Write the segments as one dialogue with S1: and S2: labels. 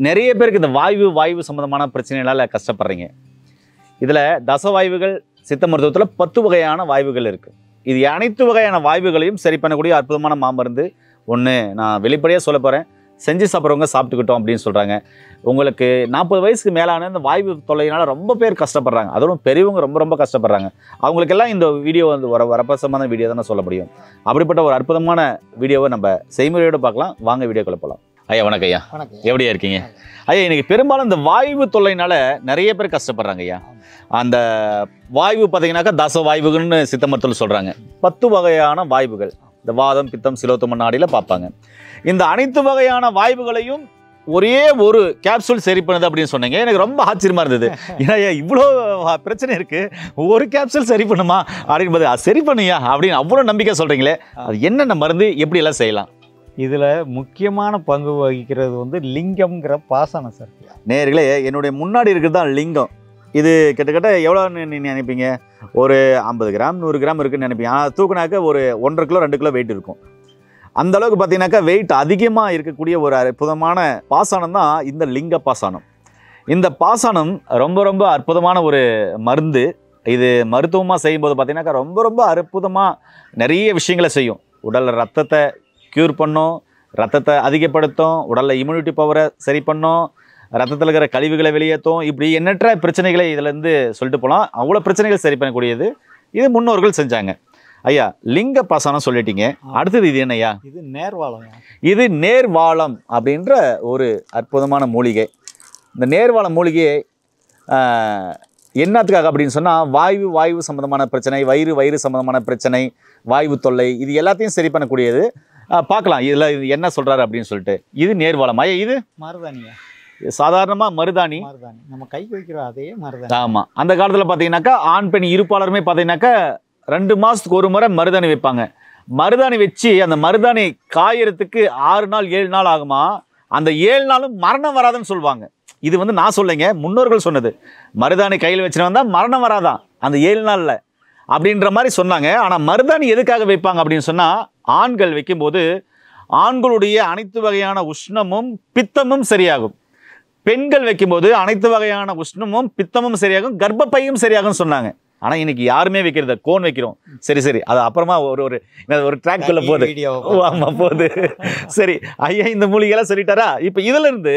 S1: நிறைய பேருக்கு இந்த வாய்வு சம்பந்தமான பிரச்சனைகளால் கஷ்டப்படுறீங்க. இதில் தசவாய்வுகள் சித்த மருத்துவத்தில் 10 வகையான வாய்வுகள் இருக்குது. இது அனைத்து வகையான வாய்வுகளையும் சரி பண்ணக்கூடிய அற்புதமான மாமருந்து ஒன்று நான் வெளிப்படையாக சொல்ல போகிறேன். செஞ்சு சாப்பிட்றவங்க சாப்பிட்டுக்கிட்டோம் அப்படின்னு சொல்கிறாங்க. உங்களுக்கு 40 வயசுக்கு மேலான இந்த வாய்வு தொல்லையினால் ரொம்ப பேர் கஷ்டப்படுறாங்க. அதுவும் பெரியவங்க ரொம்ப கஷ்டப்படுறாங்க. அவங்களுக்கெல்லாம் இந்த வீடியோ வந்து வரப்பிரசமான வீடியோ தான் சொல்ல முடியும். அப்படிப்பட்ட ஒரு அற்புதமான வீடியோவை நம்ம செய்முறையோடு பார்க்கலாம். வாங்க வீடியோக்குள்ள போகலாம். ஐயா வணக்கம். ஐயா எப்படியா இருக்கீங்க? ஐயா இன்னைக்கு பெரும்பாலும் இந்த வாய்வு தொல்லைனால நிறைய பேர் கஷ்டப்படுறாங்க. ஐயா அந்த வாய்வு பார்த்தீங்கன்னாக்கா தச வாய்வுகள்னு சித்த மருத்துவத்தில் சொல்கிறாங்க. 10 வகையான வாய்வுகள் இந்த வாதம் பித்தம் சிலோத்தம நாடியில் பார்ப்பாங்க. இந்த அனைத்து வகையான வாய்வுகளையும் ஒரே ஒரு கேப்சூல் சரி பண்ணுது அப்படின்னு சொன்னீங்க. எனக்கு ரொம்ப ஆச்சரியமா இருந்தது. ஏன்னா இவ்வளோ பிரச்சனை இருக்கு, ஒரு கேப்சூல் சரி பண்ணுமா அப்படின்பது சரி பண்ணியா அப்படின்னு அவ்வளோ நம்பிக்கை சொல்றீங்களே, அது என்னென்ன மருந்து எப்படி எல்லாம் செய்யலாம்?
S2: இதில் முக்கியமான பங்கு வகிக்கிறது வந்து லிங்கம்ங்கிற பாசனம் சார்.
S1: நேர்களே, என்னுடைய முன்னாடி இருக்கிறது தான் லிங்கம். இது கிட்டத்தட்ட எவ்வளோ நினைப்பீங்க? ஒரு 50 கிராம் 100 கிராம் இருக்குன்னு நினைப்பீங்க. ஆனால் தூக்குனாக்க ஒரு 1.5 கிலோ 2 கிலோ வெயிட் இருக்கும். அந்த அளவுக்கு பார்த்தீங்கன்னாக்கா வெயிட் அதிகமாக இருக்கக்கூடிய ஒரு அற்புதமான பாசானம் தான் இந்த லிங்க பாசானம். இந்த பாசானம் ரொம்ப அற்புதமான ஒரு மருந்து. இது மருத்துவமாக செய்யும்போது பார்த்தீங்கன்னாக்கா ரொம்ப அற்புதமாக நிறைய விஷயங்களை செய்யும். உடலில் ரத்தத்தை க்யூர் பண்ணும், ரத்தத்தை அதிகப்படுத்தும், உடலில் இம்யூனிட்டி பவரை சரி பண்ணும், ரத்தத்தில் இருக்கிற கழிவுகளை வெளியேற்றும். இப்படி எண்ணற்ற பிரச்சனைகளை இதிலேருந்து சொல்லிட்டு போகலாம். அவ்வளோ பிரச்சனைகள் சரி பண்ணக்கூடியது இது முன்னோர்கள் செஞ்சாங்க. ஐயா லிங்க பாசனம் சொல்லிட்டீங்க, அடுத்தது இது என்னையா?
S2: இது நேர்வாளம்.
S1: இது நேர்வாளம் அப்படின்ற ஒரு அற்புதமான மூலிகை. இந்த நேர்வாளம் மூலிகையை என்னத்துக்காக அப்படின்னு சொன்னால் வாய்வு சம்மந்தமான பிரச்சனை, வயிறு சம்மந்தமான பிரச்சனை, வாய்வு தொல்லை, இது எல்லாத்தையும் சரி பண்ணக்கூடியது. பார்க்கலாம் இதில் என்ன சொல்கிறாரு அப்படின்னு சொல்லிட்டு. இது நேர்வாளம். ஐயா இது
S2: மருதாணியா?
S1: சாதாரணமாக மருதாணி
S2: நம்ம கைக்கு வைக்கிறோம் அதே மருதாணி.
S1: ஆமாம். அந்த காலத்தில் பார்த்தீங்கன்னாக்கா ஆண் பெண் இருப்பாளருமே பார்த்தீங்கன்னாக்கா 2 மாதத்துக்கு ஒரு முறை மருதாணி வைப்பாங்க. மருதாணி வச்சு அந்த மருதாணி காயறதுக்கு 6 நாள் 7 நாள் ஆகுமா. அந்த 7 நாளும் மரணம் வராதுன்னு சொல்லுவாங்க. இது வந்து நான் சொல்லைங்க, முன்னோர்கள் சொன்னது. மருதாணி கையில் வச்சுட்டு வந்தால் மரணம் வராதான் அந்த 7 நாளில் அப்படின்ற மாதிரி சொன்னாங்க. ஆனால் மருதாணி எதுக்காக வைப்பாங்க அப்படின்னு சொன்னால், ஆண்கள் வைக்கும்போது ஆண்களுடைய அனைத்து வகையான உஷ்ணமும் பித்தமும் சரியாகும். பெண்கள் வைக்கும்போது அனைத்து வகையான உஷ்ணமும் பித்தமும் சரியாகும், கர்ப்பப்பையும் சரியாகும் சொன்னாங்க. ஆனால் இன்னைக்கு யாருமே வைக்கிறது கோன் வைக்கிறோம். சரி அது அப்புறமா ஒரு ட்ராக்குள்ள போகுது. ஆமாம் போகுது. சரி ஐயா இந்த மூலிகைலாம் சொல்லிட்டாரா? இப்போ இதுல இருந்து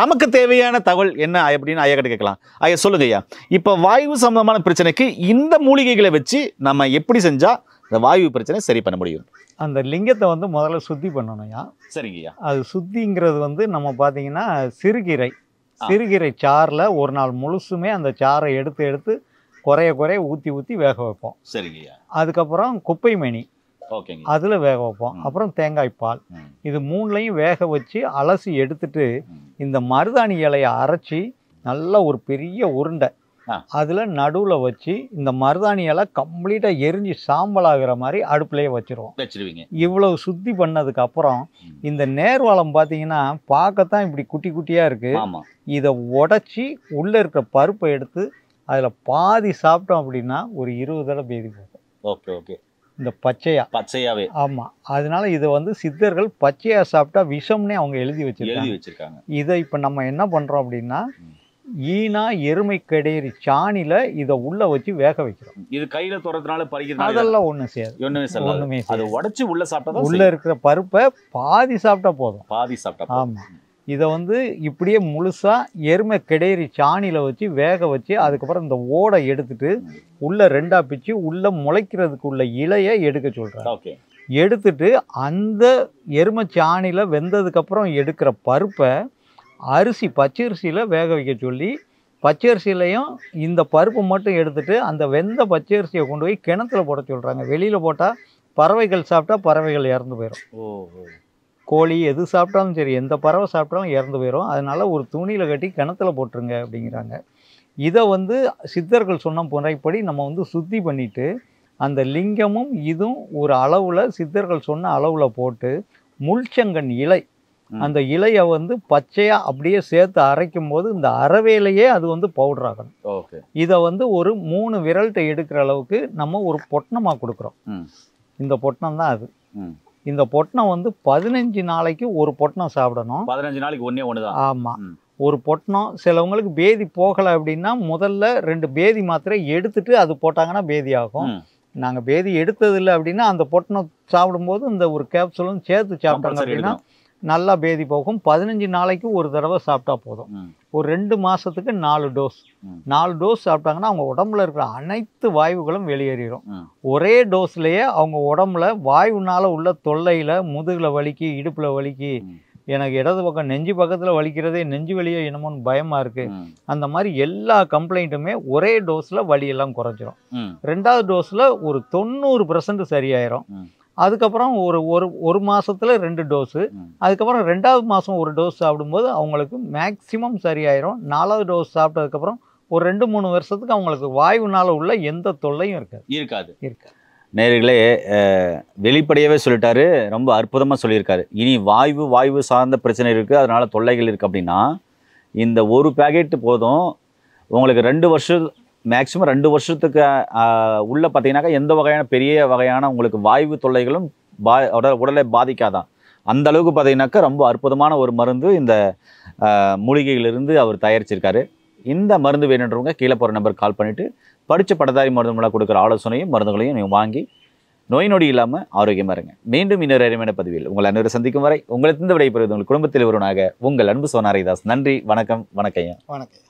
S1: நமக்கு தேவையான தகவல் என்ன அப்படின்னு ஐயா கிட்ட கேட்கலாம். ஐயா சொல்லுங்க ஐயா, இப்போ வாயு சம்பந்தமான பிரச்சனைக்கு இந்த மூலிகைகளை வச்சு நம்ம எப்படி செஞ்சா இந்த வாயு பிரச்சனை சரி பண்ண முடியும்?
S2: அந்த லிங்கத்தை வந்து முதல்ல சுத்தி பண்ணணும்யா.
S1: சரிங்கய்யா.
S2: அது சுத்திங்கிறது வந்து நம்ம பார்த்தீங்கன்னா சிறுகீரை சாறில் ஒரு நாள் முழுசுமே அந்த சாறை எடுத்து குறைய ஊற்றி வேக வைப்போம்.
S1: சரிங்கய்யா.
S2: அதுக்கப்புறம் குப்பை மணி
S1: ஓகேங்க,
S2: அதில் வேக வைப்போம். அப்புறம் தேங்காய் பால், இது 3லையும் வேக வச்சு அலசி எடுத்துட்டு இந்த மருதாணி இலையை அரைச்சி நல்ல ஒரு பெரிய உருண்டை அதில் நடுவில் வச்சு இந்த மருதாணி இலை கம்ப்ளீட்டாக எரிஞ்சு சாம்பலாகிற மாதிரி அடுப்புலேயே வச்சுருவோம். இவ்வளவு சுத்தி பண்ணதுக்கு அப்புறம் இந்த நேர்வாளம் பார்த்தீங்கன்னா பார்க்கத்தான் இப்படி குட்டி குட்டியாக இருக்குது. இதை உடச்சி உள்ளே இருக்கிற பருப்பை எடுத்து அதில் பாதி சாப்பிட்டோம் அப்படின்னா ஒரு 20 தடவை பேதி போகும்.
S1: ஓகே. இந்த பச்சையாவே.
S2: ஆமாம். அதனால இதை வந்து சித்தர்கள் பச்சையாக சாப்பிட்டா விஷம்னே அவங்க எழுதி வச்சிருக்காங்க. இதை இப்போ நம்ம என்ன பண்ணுறோம் அப்படின்னா ஈனா எருமை கடையறி சாணியில் இதை உள்ள வச்சு வேக வைக்கிறோம்.
S1: இது கையில் தொடர்றதுனால பறிக்கிறது
S2: அதெல்லாம் ஒன்றும் செய்யாது.
S1: ஒன்றுமே அதை உடச்சி உள்ள சாப்பிட்டா
S2: உள்ளே இருக்கிற பருப்பை பாதி சாப்பிட்டா போதும்.
S1: ஆமாம்.
S2: இதை வந்து இப்படியே முழுசாக எருமை கிடையறி சாணியில் வச்சு வேக வச்சு அதுக்கப்புறம் இந்த ஓடை எடுத்துட்டு உள்ளே 2ஆ பிச்சு உள்ளே முளைக்கிறதுக்கு உள்ள இலையை எடுக்க சொல்கிறாங்க. எடுத்துட்டு அந்த எருமை சாணியில் வெந்ததுக்கப்புறம் எடுக்கிற பருப்பை பச்சரிசியில் வேக வைக்க சொல்லி பச்சரிசியிலையும் இந்த பருப்பு மட்டும் எடுத்துட்டு அந்த வெந்த பச்சரிசியை கொண்டு போய் கிணத்துல போட சொல்கிறாங்க. வெளியில் போட்டால் பறவைகள் சாப்பிட்டா பறவைகள் இறந்து போயிடும். கோழி எது சாப்பிட்டாலும் சரி, எந்த பறவை சாப்பிட்டாலும் இறந்து போயிடும். அதனால் ஒரு துணியில் கட்டி கிணத்துல போட்டுருங்க அப்படிங்கிறாங்க. இதை வந்து சித்தர்கள் சொன்ன முறைப்படி நம்ம வந்து சுத்தி பண்ணிவிட்டு அந்த லிங்கமும் இதுவும் ஒரு அளவில் சித்தர்கள் சொன்ன அளவில் போட்டு முள்செங்கன் இலை, அந்த இலையை வந்து பச்சையாக அப்படியே சேர்த்து அரைக்கும் போது இந்த அறவேலையே அது வந்து பவுடர் ஆகணும். இதை வந்து ஒரு 3 விரல்கிட்ட எடுக்கிற அளவுக்கு நம்ம ஒரு பொட்டணமாக கொடுக்குறோம். இந்த பொட்டணம் தான் அது. இந்த பொட்டணம் வந்து 15 நாளைக்கு ஒரு பொட்டணம் சாப்பிடணும்.
S1: 15 நாளைக்கு ஒன்று தான்.
S2: ஆமாம், ஒரு பொட்டணம். சிலவங்களுக்கு பேதி போகலை அப்படின்னா முதல்ல 2 பேதி மாத்திரை எடுத்துட்டு அது போட்டாங்கன்னா பேதி ஆகும். நாங்கள் பேதி எடுத்ததில்லை அப்படின்னா அந்த பொட்டணம் சாப்பிடும்போது இந்த ஒரு கேப்சூலும் சேர்த்து சாப்பிட்டாங்க அப்படின்னா நல்லா பேதி போகும். 15 நாளைக்கு ஒரு தடவை சாப்பிட்டா போதும். ஒரு 2 மாதத்துக்கு 4 டோஸ். 4 டோஸ் சாப்பிட்டாங்கன்னா அவங்க உடம்புல இருக்கிற அனைத்து வாயுகளும் வெளியேறிடும். ஒரே டோஸ்லேயே அவங்க உடம்புல வாயுனால உள்ள தொல்லையில் முதுகில் வலிக்கு, இடுப்பில் வலிக்கு, எனக்கு இடது பக்கம் நெஞ்சு பக்கத்தில் வலிக்கிறதே நெஞ்சு வலியோ என்னமோன்னு பயமாக இருக்குது, அந்த மாதிரி எல்லா கம்ப்ளைண்ட்டுமே ஒரே டோஸில் வலியெல்லாம் குறைஞ்சிரும். 2வது டோஸில் ஒரு 90% சரியாயிரும். அதுக்கப்புறம் ஒரு மாதத்தில் 2 டோஸு, அதுக்கப்புறம் 2வது மாதம் ஒரு டோஸ் சாப்பிடும்போது அவங்களுக்கு மேக்சிமம் சரியாயிரும். 4வது டோஸ் சாப்பிட்டதுக்கப்புறம் ஒரு 2-3 வருஷத்துக்கு அவங்களுக்கு வாயுனால உள்ள எந்த தொல்லையும் இருக்காது.
S1: நேயர்களே, வெளிப்படையாகவே சொல்லிட்டாரு, ரொம்ப அற்புதமாக சொல்லியிருக்காரு. இனி வாயு சார்ந்த பிரச்சனை இருக்குது, அதனால் தொல்லைகள் இருக்குது அப்படின்னா இந்த ஒரு பேக்கெட்டு போதும். உங்களுக்கு 2 வருஷம், மேக்ஸிமம் 2 வருஷத்துக்கு உள்ள பார்த்தீங்கன்னாக்கா எந்த வகையான பெரிய வகையான உங்களுக்கு வாயு தொல்லைகளும் உடலை பாதிக்காதான். அந்த அளவுக்கு பார்த்தீங்கன்னாக்கா ரொம்ப அற்புதமான ஒரு மருந்து இந்த மூலிகைகளிலிருந்து அவர் தயாரிச்சிருக்காரு. இந்த மருந்து வேணுன்றவங்க கீழே போகிற நம்பர் கால் பண்ணிவிட்டு படித்த பட்டதாரி மருந்து மூலம் கொடுக்குற ஆலோசனையும் மருந்துகளையும் நீங்கள் வாங்கி நோய் நொடி இல்லாமல் ஆரோக்கியமாக இருங்க. மீண்டும் இன்னொரு அருமையான பதிவில் உங்கள் அனைவரும் சந்திக்கும் வரை உங்களிடத்திலிருந்து விடைபெறுவது உங்கள் குடும்பத்தில் ஒருவனாக உங்கள் அன்பு சோனாரிதாஸ். நன்றி, வணக்கம். வணக்கம்.